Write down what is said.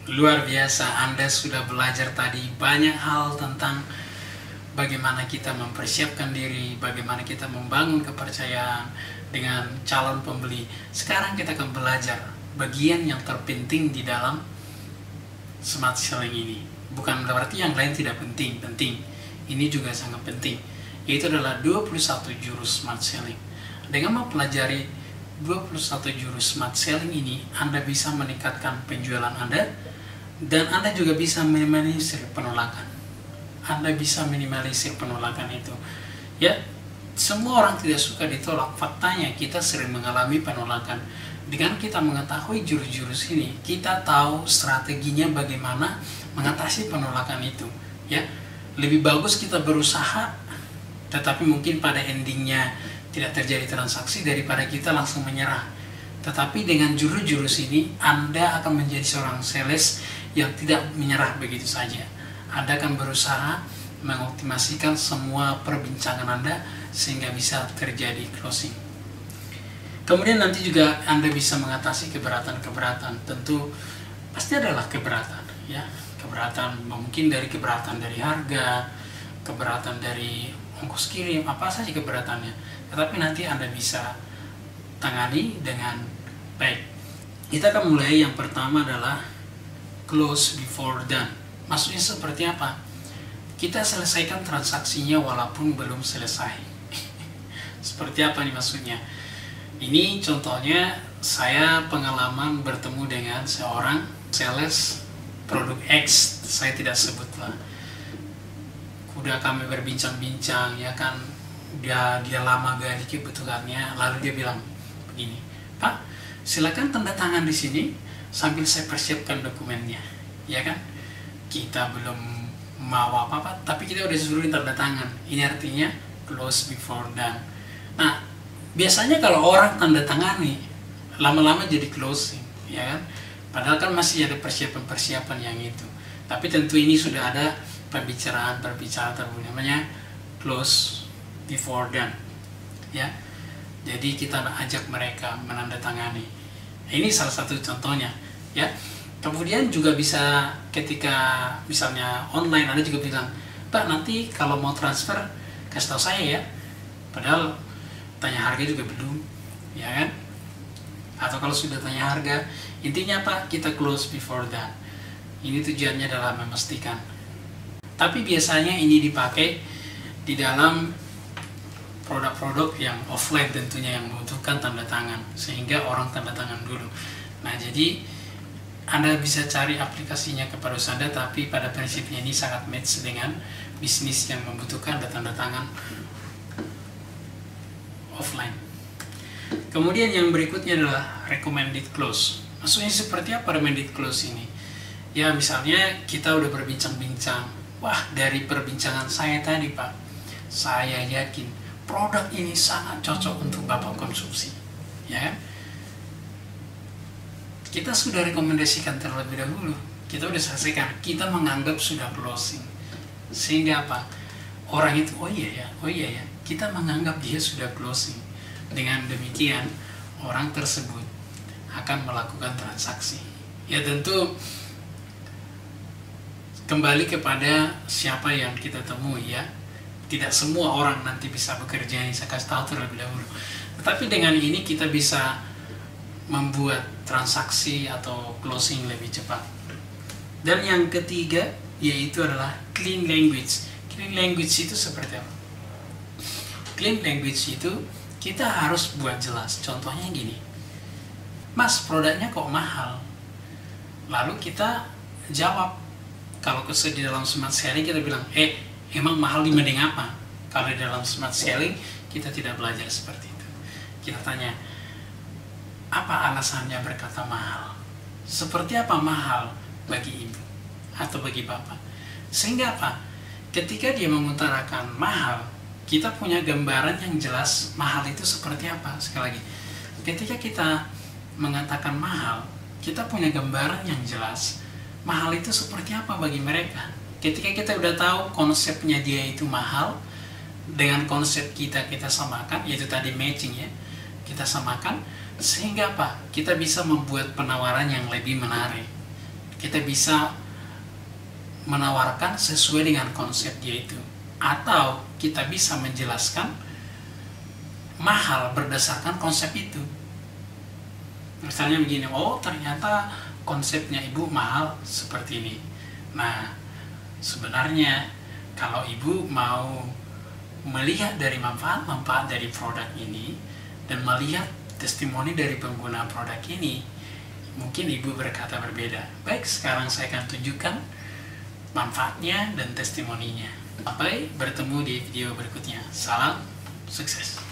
Luar biasa, Anda sudah belajar tadi banyak hal tentang bagaimana kita mempersiapkan diri, bagaimana kita membangun kepercayaan dengan calon pembeli. Sekarang kita akan belajar bagian yang terpenting di dalam smart selling ini. Bukan berarti yang lain tidak penting, penting. Ini juga sangat penting. Yaitu adalah 21 jurus smart selling. Dengan mempelajari 21 jurus smart selling ini, Anda bisa meningkatkan penjualan Anda dan Anda juga bisa minimalisir penolakan. Anda bisa minimalisir penolakan itu. Ya, semua orang tidak suka ditolak. Faktanya kita sering mengalami penolakan. Dengan kita mengetahui jurus-jurus ini, kita tahu strateginya bagaimana mengatasi penolakan itu. Ya, lebih bagus kita berusaha, tetapi mungkin pada endingnya tidak terjadi transaksi daripada kita langsung menyerah. Tetapi dengan jurus-jurus ini, Anda akan menjadi seorang sales yang tidak menyerah begitu saja. Anda akan berusaha mengoptimasikan semua perbincangan Anda sehingga bisa terjadi closing. Kemudian nanti juga Anda bisa mengatasi keberatan-keberatan. Tentu pasti adalah keberatan, ya. Keberatan mungkin dari keberatan dari harga, keberatan dari ongkos kirim, apa saja keberatannya. Tetapi nanti Anda bisa tangani dengan baik. Kita akan mulai, yang pertama adalah close before done. Maksudnya seperti apa? Kita selesaikan transaksinya walaupun belum selesai. Seperti apa nih maksudnya? Ini contohnya saya pengalaman bertemu dengan seorang sales produk X, saya tidak sebutlah. Udah kami berbincang-bincang, ya kan, dia lama gali kebutuhannya, lalu dia bilang begini, Pak, silakan tanda tangan di sini sambil saya persiapkan dokumennya, ya kan? Kita belum mau apa-apa, tapi kita udah suruh tanda tangan. Ini artinya close before done. Nah, biasanya kalau orang tanda tangani, lama-lama jadi closing, ya kan? Padahal kan masih ada persiapan-persiapan yang itu. Tapi tentu ini sudah ada pembicaraan namanya close before done, ya. Jadi kita ajak mereka menandatangani. Ini salah satu contohnya, ya. Kemudian juga bisa ketika misalnya online, Anda juga bilang, Pak, nanti kalau mau transfer kasih tahu saya ya. Padahal tanya harga juga belum, ya kan? Atau kalau sudah tanya harga, intinya apa? Kita close before that. Ini tujuannya adalah memastikan. Tapi biasanya ini dipakai di dalam produk-produk yang offline tentunya, yang membutuhkan tanda tangan, sehingga orang tanda tangan dulu. Nah, jadi Anda bisa cari aplikasinya kepada Anda, tapi pada prinsipnya ini sangat match dengan bisnis yang membutuhkan tanda tangan offline. Kemudian yang berikutnya adalah recommended close. Maksudnya seperti apa recommended close ini? Ya, misalnya kita udah berbincang-bincang, wah, dari perbincangan saya tadi, Pak, saya yakin produk ini sangat cocok untuk Bapak konsumsi, ya kan? Kita sudah rekomendasikan terlebih dahulu, kita udah selesaikan, kita menganggap sudah closing, sehingga apa? Orang itu, oh iya ya, kita menganggap dia sudah closing. Dengan demikian, orang tersebut akan melakukan transaksi. Ya, tentu kembali kepada siapa yang kita temui, ya. Tidak semua orang nanti bisa bekerja, saya kasih tahu terlebih dahulu. Tetapi dengan ini kita bisa membuat transaksi atau closing lebih cepat. Dan yang ketiga yaitu adalah clean language. Clean language itu seperti apa? Clean language itu kita harus buat jelas. Contohnya gini, Mas, produknya kok mahal? Lalu kita jawab. Kalau di dalam smart selling kita bilang, emang mahal dibanding apa? Kalau di dalam smart selling kita tidak belajar seperti itu. Kita tanya, apa alasannya berkata mahal? Seperti apa mahal bagi ibu atau bagi bapak? Sehingga apa? Ketika dia mengutarakan mahal, kita punya gambaran yang jelas mahal itu seperti apa. Sekali lagi, ketika kita mengatakan mahal, kita punya gambaran yang jelas mahal itu seperti apa bagi mereka. Ketika kita udah tahu konsepnya dia itu mahal, dengan konsep kita samakan, yaitu tadi matching, ya, kita samakan, sehingga apa? Kita bisa membuat penawaran yang lebih menarik. kita bisa menawarkan sesuai dengan konsep dia itu, atau kita bisa menjelaskan mahal berdasarkan konsep itu. Misalnya begini, oh ternyata konsepnya ibu mahal seperti ini. Nah, sebenarnya kalau ibu mau melihat dari manfaat dari produk ini dan melihat testimoni dari pengguna produk ini, mungkin ibu berkata berbeda. Baik, sekarang saya akan tunjukkan manfaatnya dan testimoninya. Sampai bertemu di video berikutnya. Salam sukses.